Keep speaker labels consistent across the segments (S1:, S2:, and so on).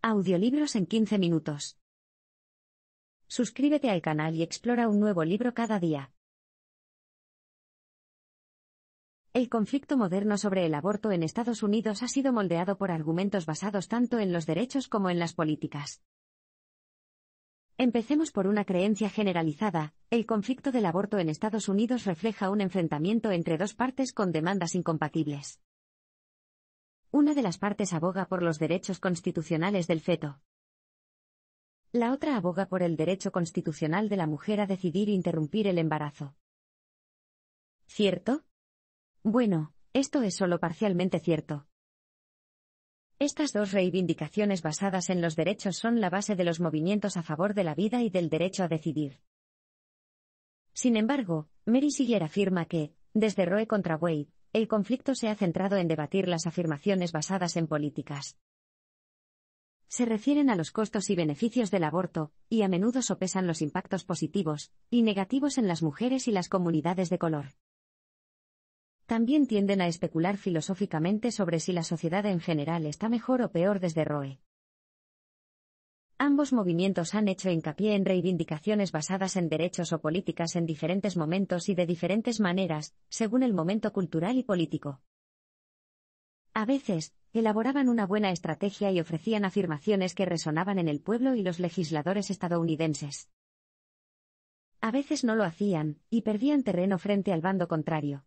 S1: Audiolibros en 15 minutos. Suscríbete al canal y explora un nuevo libro cada día. El conflicto moderno sobre el aborto en Estados Unidos ha sido moldeado por argumentos basados tanto en los derechos como en las políticas. Empecemos por una creencia generalizada: el conflicto del aborto en Estados Unidos refleja un enfrentamiento entre dos partes con demandas incompatibles. Una de las partes aboga por los derechos constitucionales del feto. La otra aboga por el derecho constitucional de la mujer a decidir interrumpir el embarazo. ¿Cierto? Bueno, esto es solo parcialmente cierto. Estas dos reivindicaciones basadas en los derechos son la base de los movimientos a favor de la vida y del derecho a decidir. Sin embargo, Mary Ziegler afirma que, desde Roe contra Wade, el conflicto se ha centrado en debatir las afirmaciones basadas en políticas. Se refieren a los costos y beneficios del aborto, y a menudo sopesan los impactos positivos y negativos en las mujeres y las comunidades de color. También tienden a especular filosóficamente sobre si la sociedad en general está mejor o peor desde Roe. Ambos movimientos han hecho hincapié en reivindicaciones basadas en derechos o políticas en diferentes momentos y de diferentes maneras, según el momento cultural y político. A veces, elaboraban una buena estrategia y ofrecían afirmaciones que resonaban en el pueblo y los legisladores estadounidenses. A veces no lo hacían, y perdían terreno frente al bando contrario.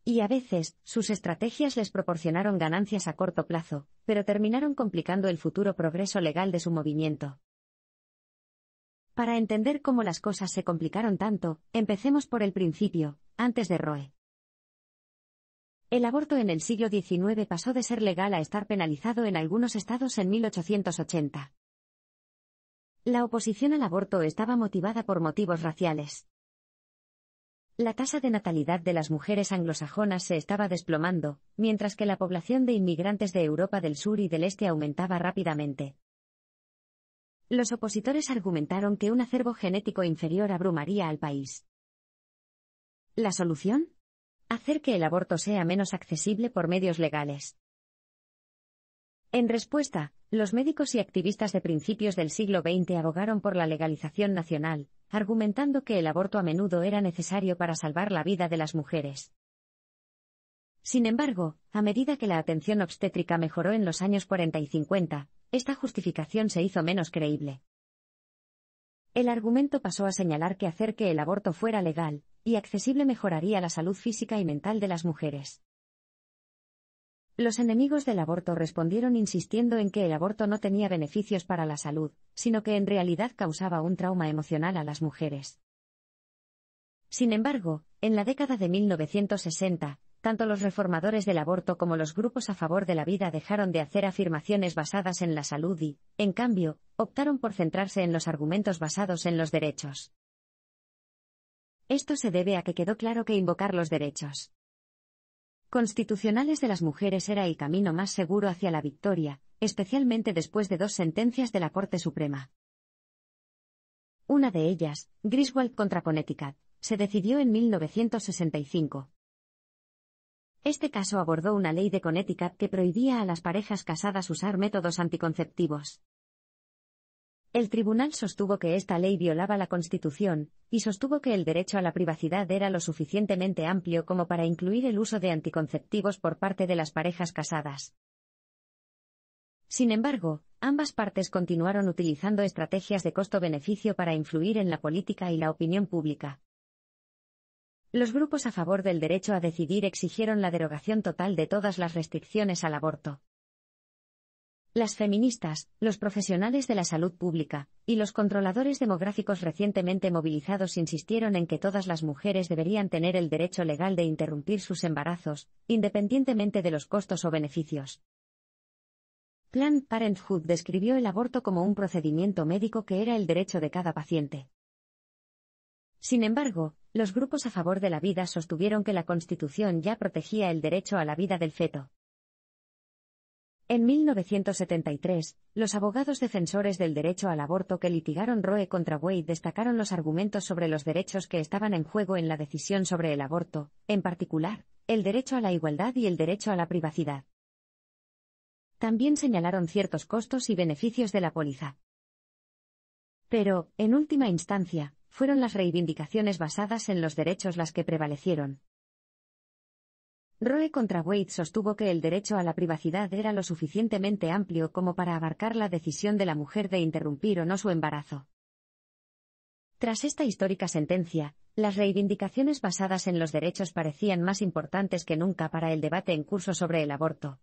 S1: Y a veces, sus estrategias les proporcionaron ganancias a corto plazo, pero terminaron complicando el futuro progreso legal de su movimiento. Para entender cómo las cosas se complicaron tanto, empecemos por el principio, antes de Roe. El aborto en el siglo XIX pasó de ser legal a estar penalizado en algunos estados en 1880. La oposición al aborto estaba motivada por motivos raciales. La tasa de natalidad de las mujeres anglosajonas se estaba desplomando, mientras que la población de inmigrantes de Europa del Sur y del Este aumentaba rápidamente. Los opositores argumentaron que un acervo genético inferior abrumaría al país. ¿La solución? Hacer que el aborto sea menos accesible por medios legales. En respuesta, los médicos y activistas de principios del siglo XX abogaron por la legalización nacional, argumentando que el aborto a menudo era necesario para salvar la vida de las mujeres. Sin embargo, a medida que la atención obstétrica mejoró en los años 40 y 50, esta justificación se hizo menos creíble. El argumento pasó a señalar que hacer que el aborto fuera legal y accesible mejoraría la salud física y mental de las mujeres. Los enemigos del aborto respondieron insistiendo en que el aborto no tenía beneficios para la salud, sino que en realidad causaba un trauma emocional a las mujeres. Sin embargo, en la década de 1960, tanto los reformadores del aborto como los grupos a favor de la vida dejaron de hacer afirmaciones basadas en la salud y, en cambio, optaron por centrarse en los argumentos basados en los derechos. Esto se debe a que quedó claro que invocar los derechos constitucionales de las mujeres era el camino más seguro hacia la victoria, especialmente después de dos sentencias de la Corte Suprema. Una de ellas, Griswold contra Connecticut, se decidió en 1965. Este caso abordó una ley de Connecticut que prohibía a las parejas casadas usar métodos anticonceptivos. El tribunal sostuvo que esta ley violaba la Constitución, y sostuvo que el derecho a la privacidad era lo suficientemente amplio como para incluir el uso de anticonceptivos por parte de las parejas casadas. Sin embargo, ambas partes continuaron utilizando estrategias de costo-beneficio para influir en la política y la opinión pública. Los grupos a favor del derecho a decidir exigieron la derogación total de todas las restricciones al aborto. Las feministas, los profesionales de la salud pública, y los controladores demográficos recientemente movilizados insistieron en que todas las mujeres deberían tener el derecho legal de interrumpir sus embarazos, independientemente de los costos o beneficios. Planned Parenthood describió el aborto como un procedimiento médico que era el derecho de cada paciente. Sin embargo, los grupos a favor de la vida sostuvieron que la Constitución ya protegía el derecho a la vida del feto. En 1973, los abogados defensores del derecho al aborto que litigaron Roe contra Wade destacaron los argumentos sobre los derechos que estaban en juego en la decisión sobre el aborto, en particular, el derecho a la igualdad y el derecho a la privacidad. También señalaron ciertos costos y beneficios de la póliza. Pero, en última instancia, fueron las reivindicaciones basadas en los derechos las que prevalecieron. Roe contra Wade sostuvo que el derecho a la privacidad era lo suficientemente amplio como para abarcar la decisión de la mujer de interrumpir o no su embarazo. Tras esta histórica sentencia, las reivindicaciones basadas en los derechos parecían más importantes que nunca para el debate en curso sobre el aborto.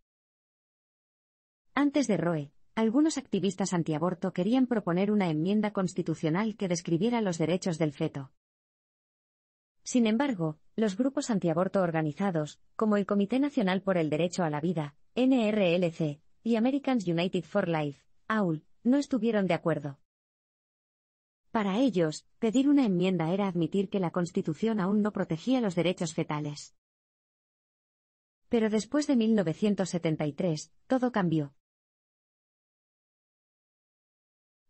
S1: Antes de Roe, algunos activistas antiaborto querían proponer una enmienda constitucional que describiera los derechos del feto. Sin embargo, los grupos antiaborto organizados, como el Comité Nacional por el Derecho a la Vida, NRLC, y Americans United for Life, AUL, no estuvieron de acuerdo. Para ellos, pedir una enmienda era admitir que la Constitución aún no protegía los derechos fetales. Pero después de 1973, todo cambió.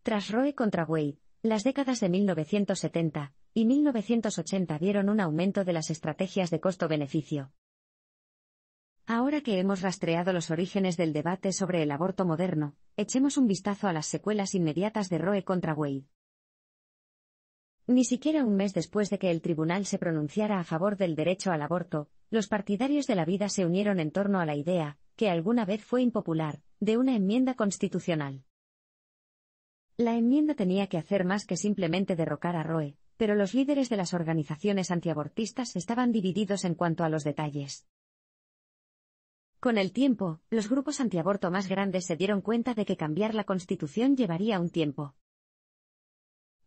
S1: Tras Roe contra Wade, las décadas de 1970 y 1980 vieron un aumento de las estrategias de costo-beneficio. Ahora que hemos rastreado los orígenes del debate sobre el aborto moderno, echemos un vistazo a las secuelas inmediatas de Roe contra Wade. Ni siquiera un mes después de que el tribunal se pronunciara a favor del derecho al aborto, los partidarios de la vida se unieron en torno a la idea, que alguna vez fue impopular, de una enmienda constitucional. La enmienda tenía que hacer más que simplemente derrocar a Roe, pero los líderes de las organizaciones antiabortistas estaban divididos en cuanto a los detalles. Con el tiempo, los grupos antiaborto más grandes se dieron cuenta de que cambiar la Constitución llevaría un tiempo.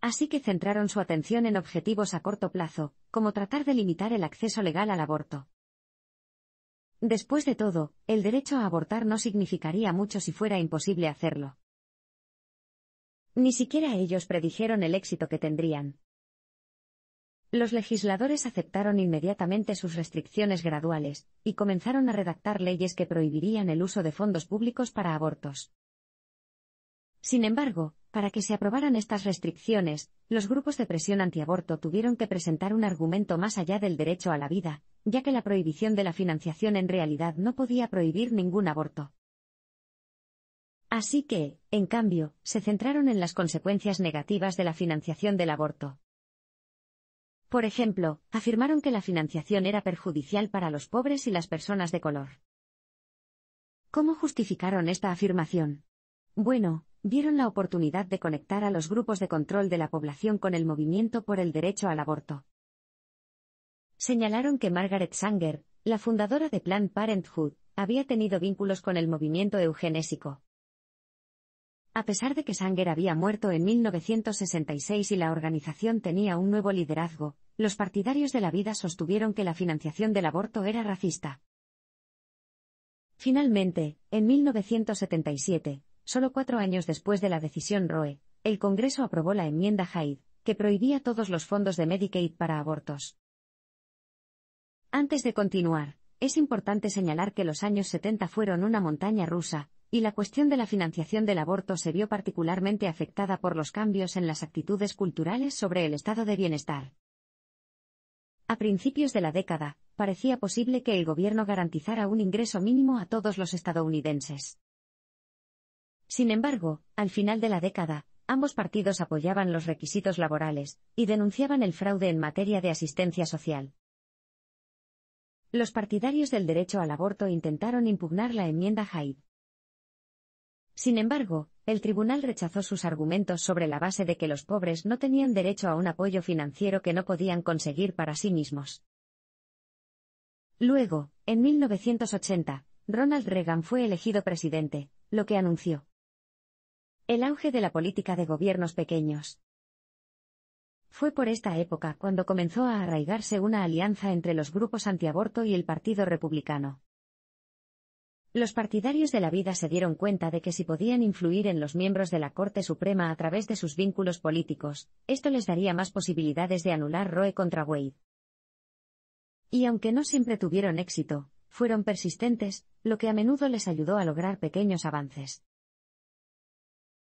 S1: Así que centraron su atención en objetivos a corto plazo, como tratar de limitar el acceso legal al aborto. Después de todo, el derecho a abortar no significaría mucho si fuera imposible hacerlo. Ni siquiera ellos predijeron el éxito que tendrían. Los legisladores aceptaron inmediatamente sus restricciones graduales, y comenzaron a redactar leyes que prohibirían el uso de fondos públicos para abortos. Sin embargo, para que se aprobaran estas restricciones, los grupos de presión antiaborto tuvieron que presentar un argumento más allá del derecho a la vida, ya que la prohibición de la financiación en realidad no podía prohibir ningún aborto. Así que, en cambio, se centraron en las consecuencias negativas de la financiación del aborto. Por ejemplo, afirmaron que la financiación era perjudicial para los pobres y las personas de color. ¿Cómo justificaron esta afirmación? Bueno, vieron la oportunidad de conectar a los grupos de control de la población con el movimiento por el derecho al aborto. Señalaron que Margaret Sanger, la fundadora de Planned Parenthood, había tenido vínculos con el movimiento eugenésico. A pesar de que Sanger había muerto en 1966 y la organización tenía un nuevo liderazgo, los partidarios de la vida sostuvieron que la financiación del aborto era racista. Finalmente, en 1977, solo 4 años después de la decisión Roe, el Congreso aprobó la enmienda Hyde, que prohibía todos los fondos de Medicaid para abortos. Antes de continuar, es importante señalar que los años 70 fueron una montaña rusa, y la cuestión de la financiación del aborto se vio particularmente afectada por los cambios en las actitudes culturales sobre el estado de bienestar. A principios de la década, parecía posible que el gobierno garantizara un ingreso mínimo a todos los estadounidenses. Sin embargo, al final de la década, ambos partidos apoyaban los requisitos laborales, y denunciaban el fraude en materia de asistencia social. Los partidarios del derecho al aborto intentaron impugnar la enmienda Hyde. Sin embargo, el tribunal rechazó sus argumentos sobre la base de que los pobres no tenían derecho a un apoyo financiero que no podían conseguir para sí mismos. Luego, en 1980, Ronald Reagan fue elegido presidente, lo que anunció el auge de la política de gobiernos pequeños. Fue por esta época cuando comenzó a arraigarse una alianza entre los grupos antiaborto y el Partido Republicano. Los partidarios de la vida se dieron cuenta de que si podían influir en los miembros de la Corte Suprema a través de sus vínculos políticos, esto les daría más posibilidades de anular Roe contra Wade. Y aunque no siempre tuvieron éxito, fueron persistentes, lo que a menudo les ayudó a lograr pequeños avances.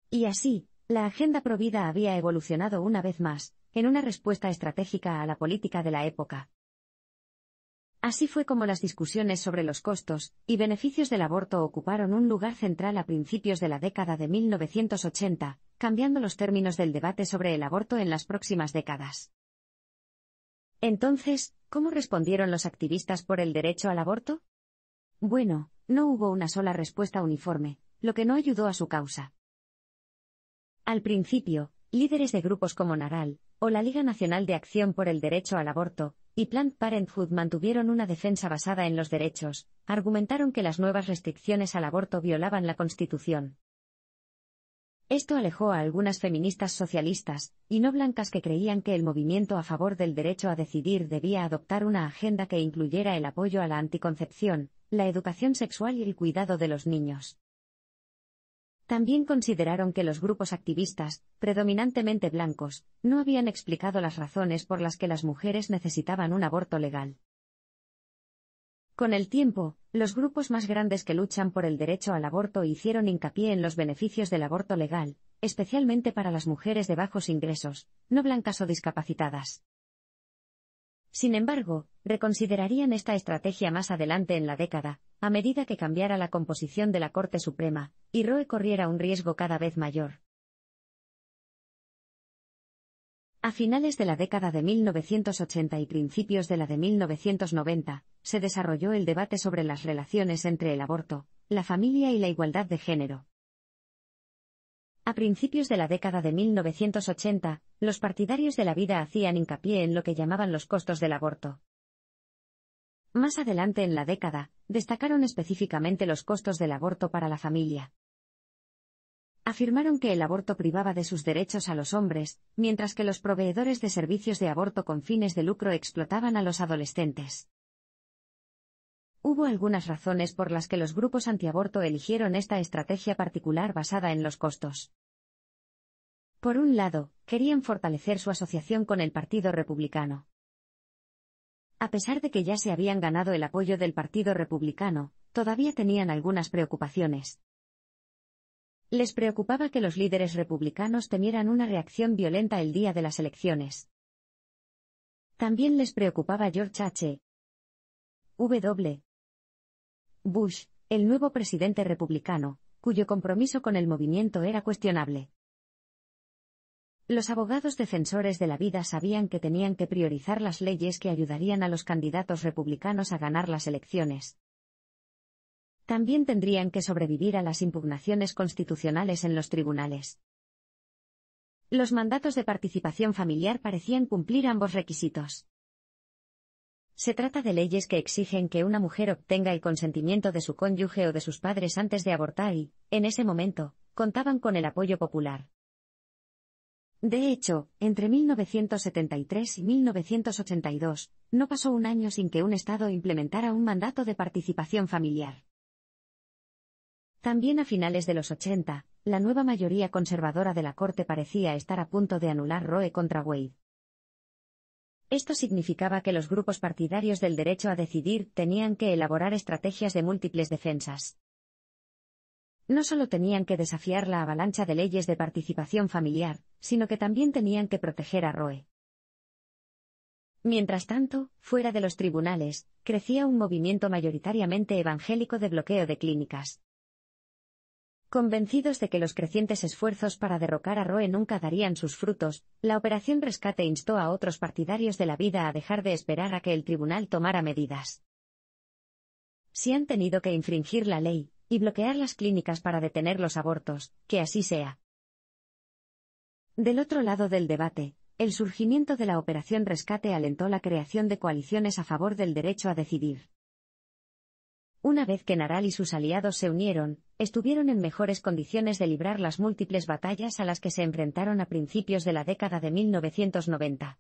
S1: Y así, la agenda provida había evolucionado una vez más, en una respuesta estratégica a la política de la época. Así fue como las discusiones sobre los costos y beneficios del aborto ocuparon un lugar central a principios de la década de 1980, cambiando los términos del debate sobre el aborto en las próximas décadas. Entonces, ¿cómo respondieron los activistas por el derecho al aborto? Bueno, no hubo una sola respuesta uniforme, lo que no ayudó a su causa. Al principio, líderes de grupos como NARAL, o la Liga Nacional de Acción por el Derecho al Aborto, y Planned Parenthood mantuvieron una defensa basada en los derechos, argumentaron que las nuevas restricciones al aborto violaban la Constitución. Esto alejó a algunas feministas socialistas, y no blancas que creían que el movimiento a favor del derecho a decidir debía adoptar una agenda que incluyera el apoyo a la anticoncepción, la educación sexual y el cuidado de los niños. También consideraron que los grupos activistas, predominantemente blancos, no habían explicado las razones por las que las mujeres necesitaban un aborto legal. Con el tiempo, los grupos más grandes que luchan por el derecho al aborto hicieron hincapié en los beneficios del aborto legal, especialmente para las mujeres de bajos ingresos, no blancas o discapacitadas. Sin embargo, reconsiderarían esta estrategia más adelante en la década, a medida que cambiara la composición de la Corte Suprema, y Roe corriera un riesgo cada vez mayor. A finales de la década de 1980 y principios de la de 1990, se desarrolló el debate sobre las relaciones entre el aborto, la familia y la igualdad de género. A principios de la década de 1980, los partidarios de la vida hacían hincapié en lo que llamaban los costos del aborto. Más adelante en la década, destacaron específicamente los costos del aborto para la familia. Afirmaron que el aborto privaba de sus derechos a los hombres, mientras que los proveedores de servicios de aborto con fines de lucro explotaban a los adolescentes. Hubo algunas razones por las que los grupos antiaborto eligieron esta estrategia particular basada en los costos. Por un lado, querían fortalecer su asociación con el Partido Republicano. A pesar de que ya se habían ganado el apoyo del Partido Republicano, todavía tenían algunas preocupaciones. Les preocupaba que los líderes republicanos temieran una reacción violenta el día de las elecciones. También les preocupaba George H. W. Bush, el nuevo presidente republicano, cuyo compromiso con el movimiento era cuestionable. Los abogados defensores de la vida sabían que tenían que priorizar las leyes que ayudarían a los candidatos republicanos a ganar las elecciones. También tendrían que sobrevivir a las impugnaciones constitucionales en los tribunales. Los mandatos de participación familiar parecían cumplir ambos requisitos. Se trata de leyes que exigen que una mujer obtenga el consentimiento de su cónyuge o de sus padres antes de abortar y, en ese momento, contaban con el apoyo popular. De hecho, entre 1973 y 1982, no pasó un año sin que un estado implementara un mandato de participación familiar. También a finales de los 80, la nueva mayoría conservadora de la Corte parecía estar a punto de anular Roe contra Wade. Esto significaba que los grupos partidarios del derecho a decidir tenían que elaborar estrategias de múltiples defensas. No solo tenían que desafiar la avalancha de leyes de participación familiar, sino que también tenían que proteger a Roe. Mientras tanto, fuera de los tribunales, crecía un movimiento mayoritariamente evangélico de bloqueo de clínicas. Convencidos de que los crecientes esfuerzos para derrocar a Roe nunca darían sus frutos, la Operación Rescate instó a otros partidarios de la vida a dejar de esperar a que el tribunal tomara medidas. Si han tenido que infringir la ley y bloquear las clínicas para detener los abortos, que así sea. Del otro lado del debate, el surgimiento de la Operación Rescate alentó la creación de coaliciones a favor del derecho a decidir. Una vez que NARAL y sus aliados se unieron, estuvieron en mejores condiciones de librar las múltiples batallas a las que se enfrentaron a principios de la década de 1990.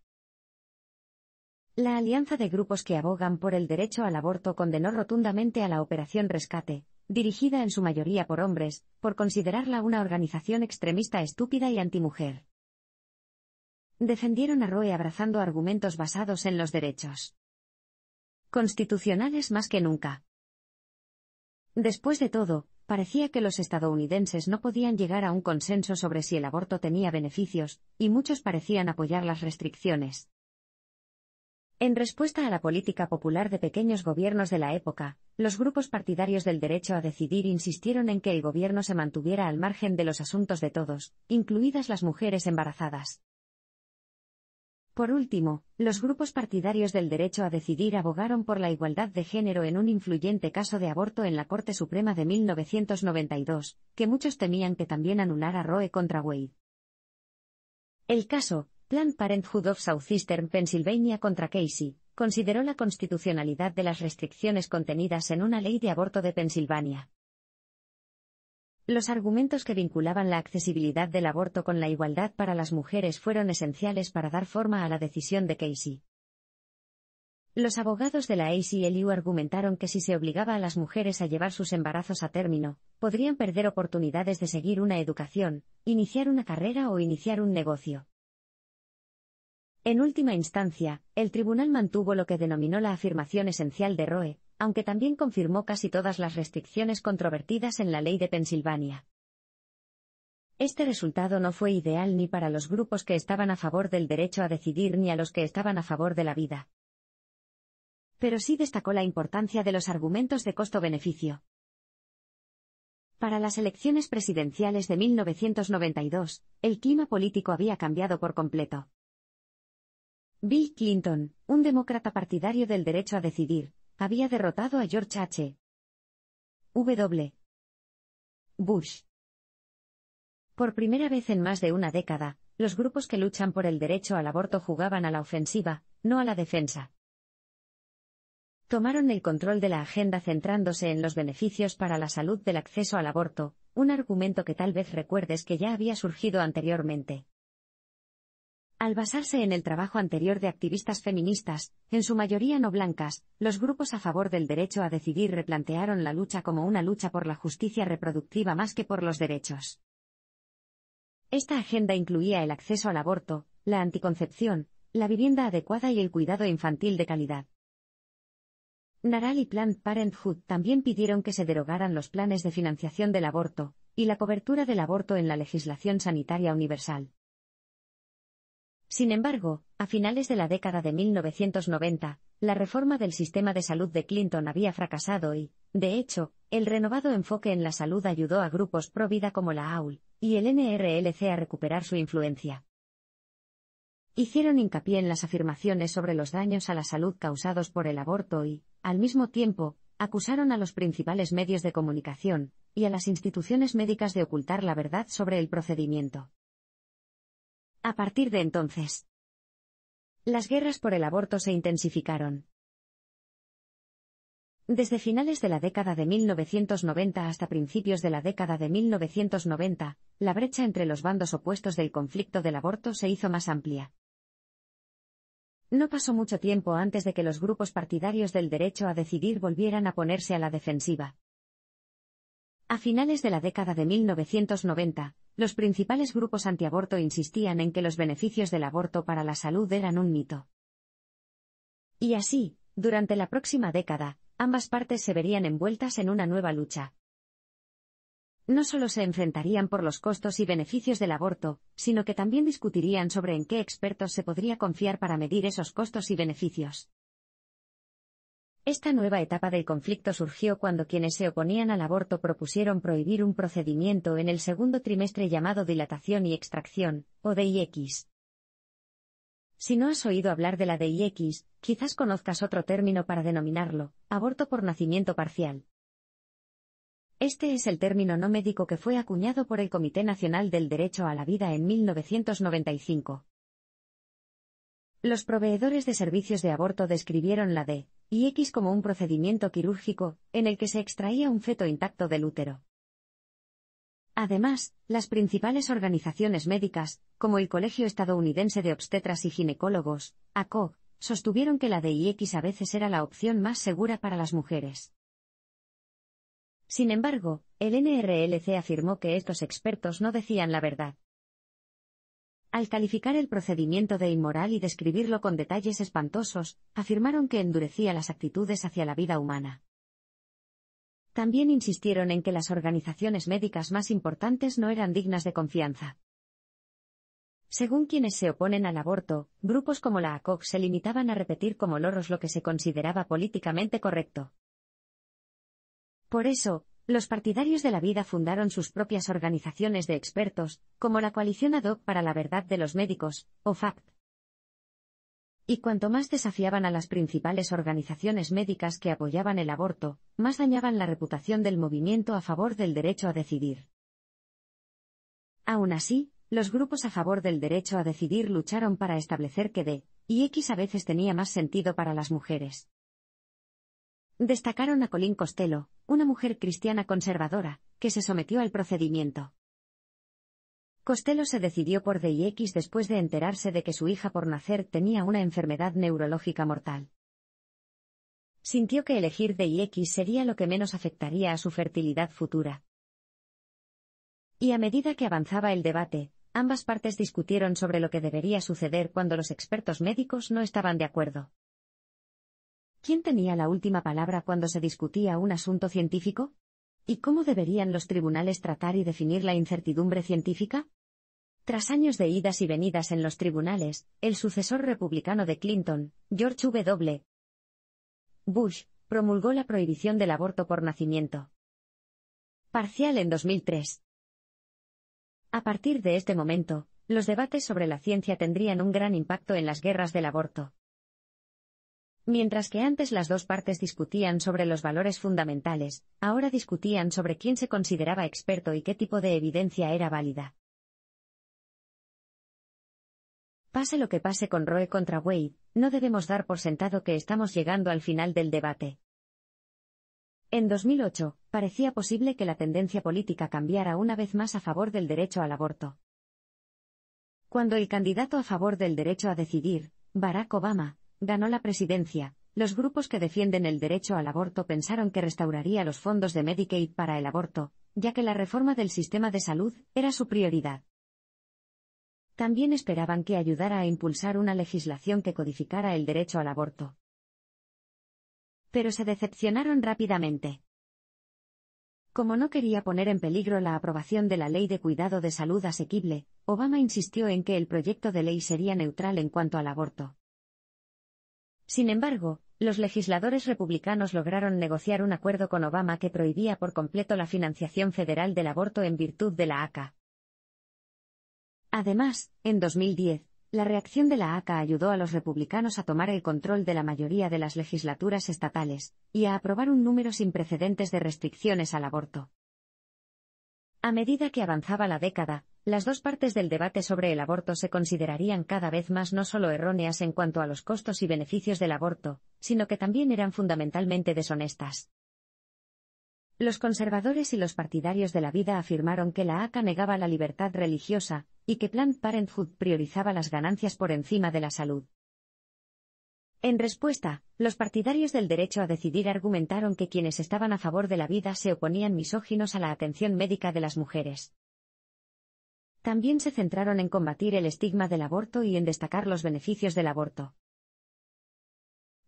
S1: La alianza de grupos que abogan por el derecho al aborto condenó rotundamente a la Operación Rescate, dirigida en su mayoría por hombres, por considerarla una organización extremista estúpida y antimujer. Defendieron a Roe abrazando argumentos basados en los derechos constitucionales más que nunca. Después de todo, parecía que los estadounidenses no podían llegar a un consenso sobre si el aborto tenía beneficios, y muchos parecían apoyar las restricciones. En respuesta a la política popular de pequeños gobiernos de la época, los grupos partidarios del derecho a decidir insistieron en que el gobierno se mantuviera al margen de los asuntos de todos, incluidas las mujeres embarazadas. Por último, los grupos partidarios del derecho a decidir abogaron por la igualdad de género en un influyente caso de aborto en la Corte Suprema de 1992, que muchos temían que también anulara Roe contra Wade. El caso, Planned Parenthood of Southeastern Pennsylvania contra Casey, consideró la constitucionalidad de las restricciones contenidas en una ley de aborto de Pensilvania. Los argumentos que vinculaban la accesibilidad del aborto con la igualdad para las mujeres fueron esenciales para dar forma a la decisión de Casey. Los abogados de la ACLU argumentaron que si se obligaba a las mujeres a llevar sus embarazos a término, podrían perder oportunidades de seguir una educación, iniciar una carrera o iniciar un negocio. En última instancia, el tribunal mantuvo lo que denominó la afirmación esencial de Roe, aunque también confirmó casi todas las restricciones controvertidas en la ley de Pensilvania. Este resultado no fue ideal ni para los grupos que estaban a favor del derecho a decidir ni a los que estaban a favor de la vida. Pero sí destacó la importancia de los argumentos de costo-beneficio. Para las elecciones presidenciales de 1992, el clima político había cambiado por completo. Bill Clinton, un demócrata partidario del derecho a decidir, había derrotado a George H. W. Bush. Por primera vez en más de una década, los grupos que luchan por el derecho al aborto jugaban a la ofensiva, no a la defensa. Tomaron el control de la agenda centrándose en los beneficios para la salud del acceso al aborto, un argumento que tal vez recuerdes que ya había surgido anteriormente. Al basarse en el trabajo anterior de activistas feministas, en su mayoría no blancas, los grupos a favor del derecho a decidir replantearon la lucha como una lucha por la justicia reproductiva más que por los derechos. Esta agenda incluía el acceso al aborto, la anticoncepción, la vivienda adecuada y el cuidado infantil de calidad. NARAL y Planned Parenthood también pidieron que se derogaran los planes de financiación del aborto, y la cobertura del aborto en la legislación sanitaria universal. Sin embargo, a finales de la década de 1990, la reforma del sistema de salud de Clinton había fracasado y, de hecho, el renovado enfoque en la salud ayudó a grupos pro-vida como la AUL y el NRLC a recuperar su influencia. Hicieron hincapié en las afirmaciones sobre los daños a la salud causados por el aborto y, al mismo tiempo, acusaron a los principales medios de comunicación y a las instituciones médicas de ocultar la verdad sobre el procedimiento. A partir de entonces, las guerras por el aborto se intensificaron. Desde finales de la década de 1990 hasta principios de la década de 1990, la brecha entre los bandos opuestos del conflicto del aborto se hizo más amplia. No pasó mucho tiempo antes de que los grupos partidarios del derecho a decidir volvieran a ponerse a la defensiva. A finales de la década de 1990, los principales grupos antiaborto insistían en que los beneficios del aborto para la salud eran un mito. Y así, durante la próxima década, ambas partes se verían envueltas en una nueva lucha. No solo se enfrentarían por los costos y beneficios del aborto, sino que también discutirían sobre en qué expertos se podría confiar para medir esos costos y beneficios. Esta nueva etapa del conflicto surgió cuando quienes se oponían al aborto propusieron prohibir un procedimiento en el segundo trimestre llamado dilatación y extracción, o DIX. Si no has oído hablar de la DIX, quizás conozcas otro término para denominarlo, aborto por nacimiento parcial. Este es el término no médico que fue acuñado por el Comité Nacional del Derecho a la Vida en 1995. Los proveedores de servicios de aborto describieron la DIX como un procedimiento quirúrgico, en el que se extraía un feto intacto del útero. Además, las principales organizaciones médicas, como el Colegio Estadounidense de Obstetras y Ginecólogos, ACOG, sostuvieron que la DIX a veces era la opción más segura para las mujeres. Sin embargo, el NRLC afirmó que estos expertos no decían la verdad. Al calificar el procedimiento de inmoral y describirlo con detalles espantosos, afirmaron que endurecía las actitudes hacia la vida humana. También insistieron en que las organizaciones médicas más importantes no eran dignas de confianza. Según quienes se oponen al aborto, grupos como la ACOC se limitaban a repetir como loros lo que se consideraba políticamente correcto. Por eso, los partidarios de la vida fundaron sus propias organizaciones de expertos, como la Coalición Ad Hoc para la Verdad de los Médicos, o FACT. Y cuanto más desafiaban a las principales organizaciones médicas que apoyaban el aborto, más dañaban la reputación del movimiento a favor del derecho a decidir. Aún así, los grupos a favor del derecho a decidir lucharon para establecer que D y X a veces tenía más sentido para las mujeres. Destacaron a Colleen Costello, una mujer cristiana conservadora, que se sometió al procedimiento. Costello se decidió por D y X después de enterarse de que su hija por nacer tenía una enfermedad neurológica mortal. Sintió que elegir D y X sería lo que menos afectaría a su fertilidad futura. Y a medida que avanzaba el debate, ambas partes discutieron sobre lo que debería suceder cuando los expertos médicos no estaban de acuerdo. ¿Quién tenía la última palabra cuando se discutía un asunto científico? ¿Y cómo deberían los tribunales tratar y definir la incertidumbre científica? Tras años de idas y venidas en los tribunales, el sucesor republicano de Clinton, George W. Bush, promulgó la prohibición del aborto por nacimiento parcial en 2003. A partir de este momento, los debates sobre la ciencia tendrían un gran impacto en las guerras del aborto. Mientras que antes las dos partes discutían sobre los valores fundamentales, ahora discutían sobre quién se consideraba experto y qué tipo de evidencia era válida. Pase lo que pase con Roe contra Wade, no debemos dar por sentado que estamos llegando al final del debate. En 2008, parecía posible que la tendencia política cambiara una vez más a favor del derecho al aborto. Cuando el candidato a favor del derecho a decidir, Barack Obama, ganó la presidencia, los grupos que defienden el derecho al aborto pensaron que restauraría los fondos de Medicaid para el aborto, ya que la reforma del sistema de salud era su prioridad. También esperaban que ayudara a impulsar una legislación que codificara el derecho al aborto. Pero se decepcionaron rápidamente. Como no quería poner en peligro la aprobación de la Ley de Cuidado de Salud Asequible, Obama insistió en que el proyecto de ley sería neutral en cuanto al aborto. Sin embargo, los legisladores republicanos lograron negociar un acuerdo con Obama que prohibía por completo la financiación federal del aborto en virtud de la ACA. Además, en 2010, la reacción de la ACA ayudó a los republicanos a tomar el control de la mayoría de las legislaturas estatales, y a aprobar un número sin precedentes de restricciones al aborto. A medida que avanzaba la década, las dos partes del debate sobre el aborto se considerarían cada vez más no solo erróneas en cuanto a los costos y beneficios del aborto, sino que también eran fundamentalmente deshonestas. Los conservadores y los partidarios de la vida afirmaron que la ACA negaba la libertad religiosa, y que Planned Parenthood priorizaba las ganancias por encima de la salud. En respuesta, los partidarios del derecho a decidir argumentaron que quienes estaban a favor de la vida se oponían misóginos a la atención médica de las mujeres. También se centraron en combatir el estigma del aborto y en destacar los beneficios del aborto.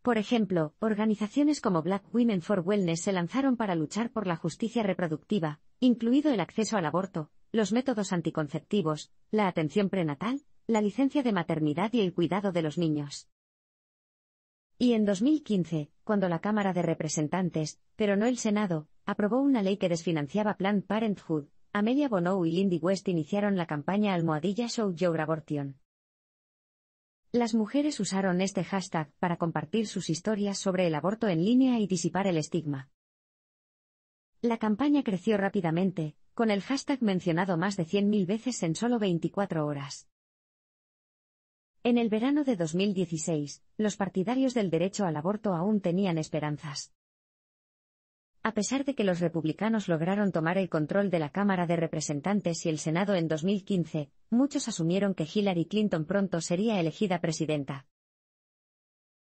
S1: Por ejemplo, organizaciones como Black Women for Wellness se lanzaron para luchar por la justicia reproductiva, incluido el acceso al aborto, los métodos anticonceptivos, la atención prenatal, la licencia de maternidad y el cuidado de los niños. Y en 2015, cuando la Cámara de Representantes, pero no el Senado, aprobó una ley que desfinanciaba Planned Parenthood, Amelia Bonow y Lindy West iniciaron la campaña #Show Your Abortion. Las mujeres usaron este hashtag para compartir sus historias sobre el aborto en línea y disipar el estigma. La campaña creció rápidamente, con el hashtag mencionado más de 100.000 veces en solo 24 horas. En el verano de 2016, los partidarios del derecho al aborto aún tenían esperanzas. A pesar de que los republicanos lograron tomar el control de la Cámara de Representantes y el Senado en 2015, muchos asumieron que Hillary Clinton pronto sería elegida presidenta.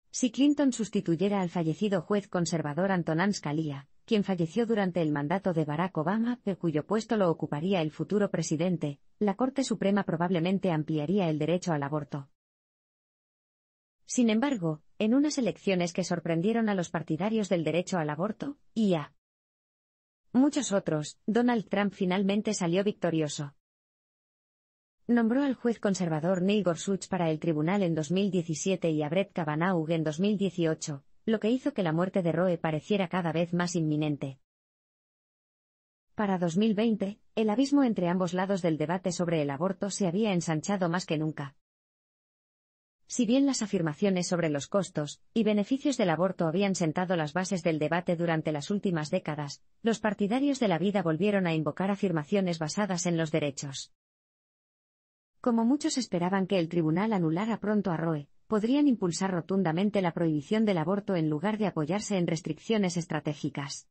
S1: Si Clinton sustituyera al fallecido juez conservador Antonin Scalia, quien falleció durante el mandato de Barack Obama, cuyo puesto lo ocuparía el futuro presidente, la Corte Suprema probablemente ampliaría el derecho al aborto. Sin embargo, en unas elecciones que sorprendieron a los partidarios del derecho al aborto, y a muchos otros, Donald Trump finalmente salió victorioso. Nombró al juez conservador Neil Gorsuch para el tribunal en 2017 y a Brett Kavanaugh en 2018, lo que hizo que la muerte de Roe pareciera cada vez más inminente. Para 2020, el abismo entre ambos lados del debate sobre el aborto se había ensanchado más que nunca. Si bien las afirmaciones sobre los costos y beneficios del aborto habían sentado las bases del debate durante las últimas décadas, los partidarios de la vida volvieron a invocar afirmaciones basadas en los derechos. Como muchos esperaban que el tribunal anulara pronto a Roe, podrían impulsar rotundamente la prohibición del aborto en lugar de apoyarse en restricciones estratégicas.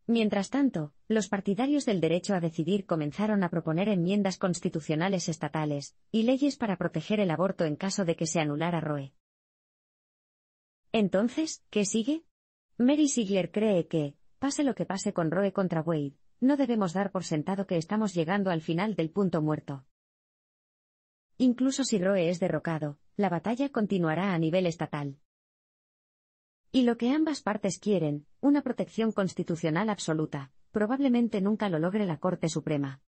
S1: Mientras tanto, los partidarios del derecho a decidir comenzaron a proponer enmiendas constitucionales estatales y leyes para proteger el aborto en caso de que se anulara Roe. Entonces, ¿qué sigue? Mary Ziegler cree que, pase lo que pase con Roe contra Wade, no debemos dar por sentado que estamos llegando al final del punto muerto. Incluso si Roe es derrocado, la batalla continuará a nivel estatal. Y lo que ambas partes quieren, una protección constitucional absoluta, probablemente nunca lo logre la Corte Suprema.